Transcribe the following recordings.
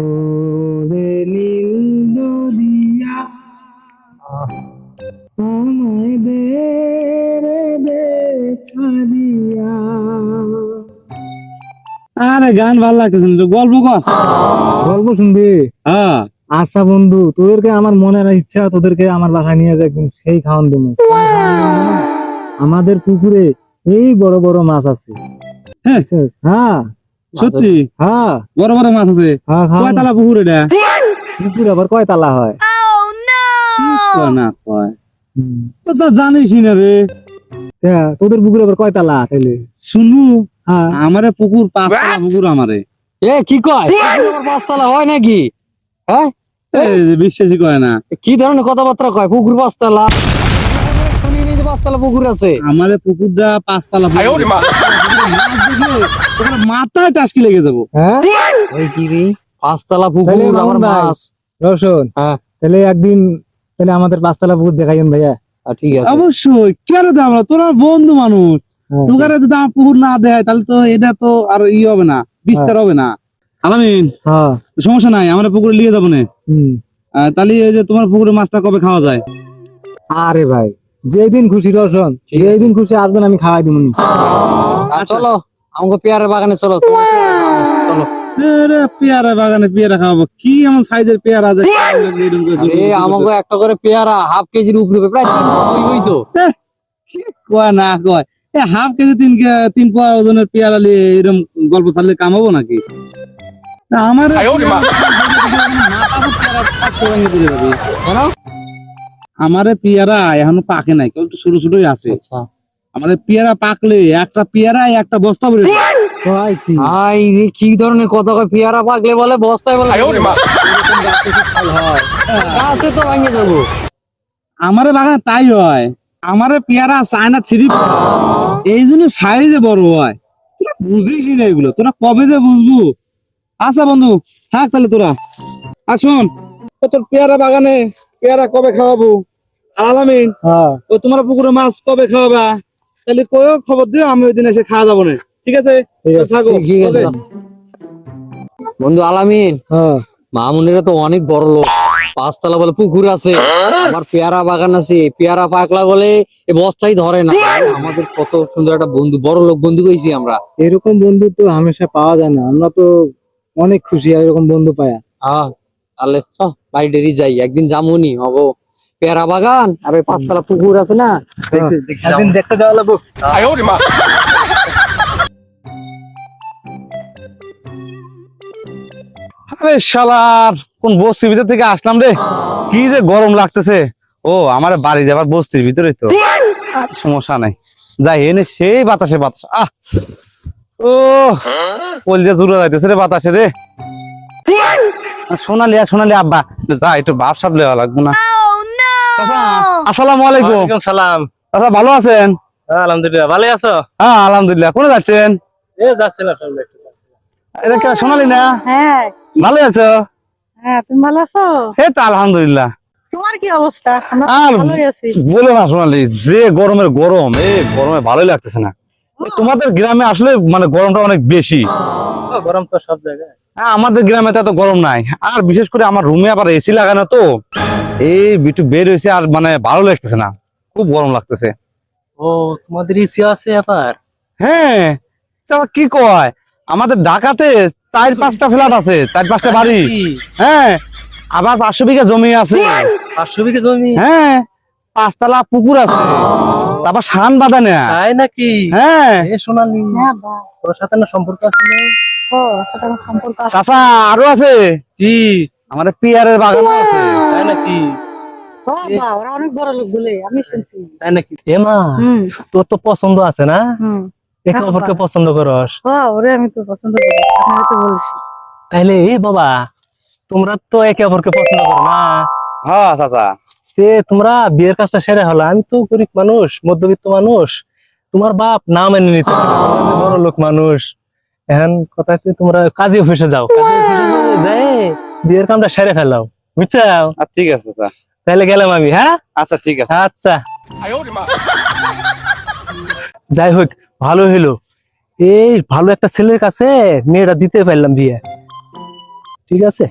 ওরে নীল দরিয়া আমায় দে রে দে ছাড়িয়া। আরে গান ভালো লাগতেছে না, গল্প কর। গল্প শুনবি? হ্যাঁ আচ্ছা বন্ধু, তোদেরকে আমার মনের ইচ্ছা, তোদেরকে আমার বাসায় নিয়ে যাই, একদিন সেই খাওয়ান দেবো। আমাদের পুকুরে এই বড় বড় মাছ আছে। হ্যাঁ বুঝছিস? হ্যাঁ সত্যি হ্যাঁ বড় বড় মাছ আছে। হ্যাঁ কয় তালা পুকুর এটা? পুকুর আবার কয় তালা হয়? কি কয় না কয়, তো জানিস না রে। হ্যাঁ, তোদের পুকুর আবার কয় তালা তাইলে? শুনু, হ্যাঁ, আমারে পুকুর 5 তালা পুকুর আমারে। এ কি কয় পুকুর আবার পাঁচতলা হয় নাকি? হ্যাঁ, এই যে বিশ্বাসই করে না। কি ধরনের কথাবার্তা কয়? পুকুর পাঁচতলা শুনি নি যে পাঁচতলা পুকুর আছে। আমারে পুকুরটা 5 তালা পুকুর। তোর মাথায় টাসকি লেগে যাবো। হ্যাঁ ওই কি রে পাঁচতলা পুকুর তাহলে আবার মামুন ভাই, মাছ। রোশন, হ্যাঁ তাহলে একদিন তাহলে আমাদের পাঁচতলা পুকুর দেখাইন ভাইয়া। ঠিক আছে। অবশ্যই, কেন দেব না? তোরা বন্ধু মানুষ, হ্যাঁ, তোকারে যদি আমার পুকুর না দেয় তাহলে তো এটা তো আর হবে না, বিস্তার হবে না। আলামিন, হ্যাঁ, সমস্যা নাই, আমরা পুকুরে নিয়ে যাবো না। হুম। তাহলে এই যে তোমার পুকুরে মাছটা কবে খাওয়া যায়? আরে ভাই, যেদিন খুশি রোশন, ঠিক আছে। যেদিন খুশি আসবেন, আমি খাওয়াই দিব। আর চলো আমাকে পেয়ারা বাগানে চলো। চলো। আরে পেয়ারা বাগানে পেয়ারা খাওয়াবো? কি এমন সাইজের পেয়ারা আছে? আরে আমাকে একটা করে পেয়ারা হাফ কেজির উপরে প্রায় 3 ওই তো। কয় না কয়, হাফ কেজি 3 পোয়া ওজনের পেয়ারা নিয়ে এরকম গল্প চাললে কামাবো নাকি? আমার কেন? আমারে পেয়ারা এখনো পাকে নাই, কেউ ছোট ছোটই আছে। আচ্ছা আমাদের পেয়ারা পাকলে একটা পেয়ারায় একটা বস্তা ভরে যাবে। ভাই কি ভাই রে, কি ধরনের কথা কয়? পেয়ারা পাকলে বলে বস্তায় বলে গাছে তো ভাঙে যাবো। আমারে বাগানে তাই হয়। আমারে পেয়ারা চায়না ছিড়ি, এই জন্য সাইজে বড় হয়। তোরা বুঝিস না এগুলো, তোরা কবে যে বুঝবো? আচ্ছা বন্ধু, থাক তাহলে তোরা। আর শোন, তোর পেয়ারা বাগানে পেয়ারা কবে খাওয়াবো? আর আলামিন, হ্যাঁ, ও তোমার পুকুরে মাছ কবে খাওয়াবা? তাহলে কয়ও খবর দিও, আমি ওই দিন এসে খাওয়া যাবো না। ঠিক আছে? ঠিক আছে, থাকো। ঠিক আছে। Okay? বন্ধু আলামিন, হ্যাঁ, মামুনেরা তো অনেক বড় লোক, 5 তলা বলে পুকুর আছে, আমার পেয়ারা বাগান আছে, পেয়ারা পাকলা বলে এ বস্তাই ধরে না। আমাদের কত সুন্দর একটা বন্ধু, বড় লোক বন্ধু কইছি আমরা। এরকম বন্ধু তো হামেশা পাওয়া যায় না। আমরা তো অনেক খুশি এরকম বন্ধু পায়া। হ্যাঁ, তাহলে চ বাড়ি ডেরি যাই, একদিন যামুনি হবো পেয়ারা বাগান আর ওই 5 তলা পুকুর আছে না, একদিন দেখতে যাওয়া লাগবো। আরে শালার, কোন বস্তির ভিতর থেকে আসলাম রে, কি যে গরম লাগতেছে। ও আমার বাড়ি যাবার বস্তির ভিতরে তো, আর সমস্যা নাই, যাই এনে সেই বাতাসে বাতাস। ও কলজা জুড়ে যাইতেছে রে বাতাসে রে। সোনালি সোনালি আব্বা, যা একটু ভাব সাপ লেওয়া লাগবো না। চাচা, আসসালামু আলাইকুম। সালাম। চাচা ভালো আছেন? আলহামদুলিল্লাহ, ভালো আছো? হ্যাঁ আলহামদুলিল্লাহ। কোনে যাচ্ছেন? যাচ্ছিলাম সামনে একটু যাচ্ছিলাম। এটা কে, সোনালি না? হ্যাঁ ভালো আছো? হ্যাঁ, তুমি ভালো আছো? এই তো আলহামদুলিল্লাহ। তোমার কি অবস্থা? আমরা আর ভালোই আছি। বলো না সোনালি, যে গরমের গরম, এই গরমে ভালোই লাগতেছে না। তোমাদের গ্রামে আসলে মানে গরমটা অনেক বেশি। গরম তো সব জায়গায়। হ্যাঁ, আমাদের গ্রামে তো এত গরম নাই। আর বিশেষ করে আমার রুমে আবার এসি লাগানো তো, এই বিটু বের হয়েছে আর মানে ভালো লাগতেছে না, খুব গরম লাগতেছে। ও, তোমাদের ইসি আছে আবার? হ্যাঁ, তা কি কয়, আমাদের ঢাকাতে 4-5টা ফ্ল্যাট আছে, 4-5টা বাড়ি। হ্যাঁ, আবার 500 বিঘা জমি আছে। 500 বিঘা জমি? হ্যাঁ, 5 তলা পুকুর আছে, তারপর শান বাঁধা নেয়া। তাই নাকি? হ্যাঁ এ সোনালি, হ্যাঁ বা, তোর সাথে না সম্পর্ক আছে না? ও সাথে আমার সম্পর্ক আছে। চাচা আরো আছে, কি? আমাদের পিয়ারের বাগান আছে। তাই নাকি? ও বা, ওরা অনেক বড় লোক বলে আমি শুনছি। তাই নাকি? এ মা, হুম তোর তো পছন্দ আছে না? হুম। একে অপরকে পছন্দ করস? ও ওরে আমি তো পছন্দ করি, আপনাকে তো বলছি। তাইলে এই বাবা, তোমরা তো একে অপরকে পছন্দ করো না? হ্যাঁ চাচা। তোমরা বিয়ের কাজটা সেরে হলো। আমি তো গরিব মানুষ, মধ্যবিত্ত মানুষ, তোমার বাপ না মেনে নিতে পারে, তোমরা যে বড় লোক মানুষ। এখন কথা হচ্ছে তোমরা কাজী অফিসে যাও, কাজী অফিসে যাই বিয়ের কামটা সেরে ফেলাও, বুঝছো? ঠিক আছে চাচা। তাহলে গেলাম আমি। হ্যাঁ আচ্ছা ঠিক আছে। আচ্ছা, যাই হোক ভালো হইলো, এই ভালো একটা ছেলের কাছে মেয়েটা দিতে পারলাম বিয়ে। ঠিক আছে?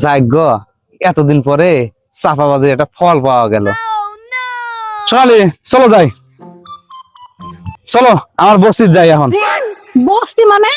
যাই গো, এতদিন পরে চাপাবাজের একটা ফল পাওয়া গেল। সোনালি, চলো যাই, চলো আমার বস্তির যাই এখন। বস্তি মানে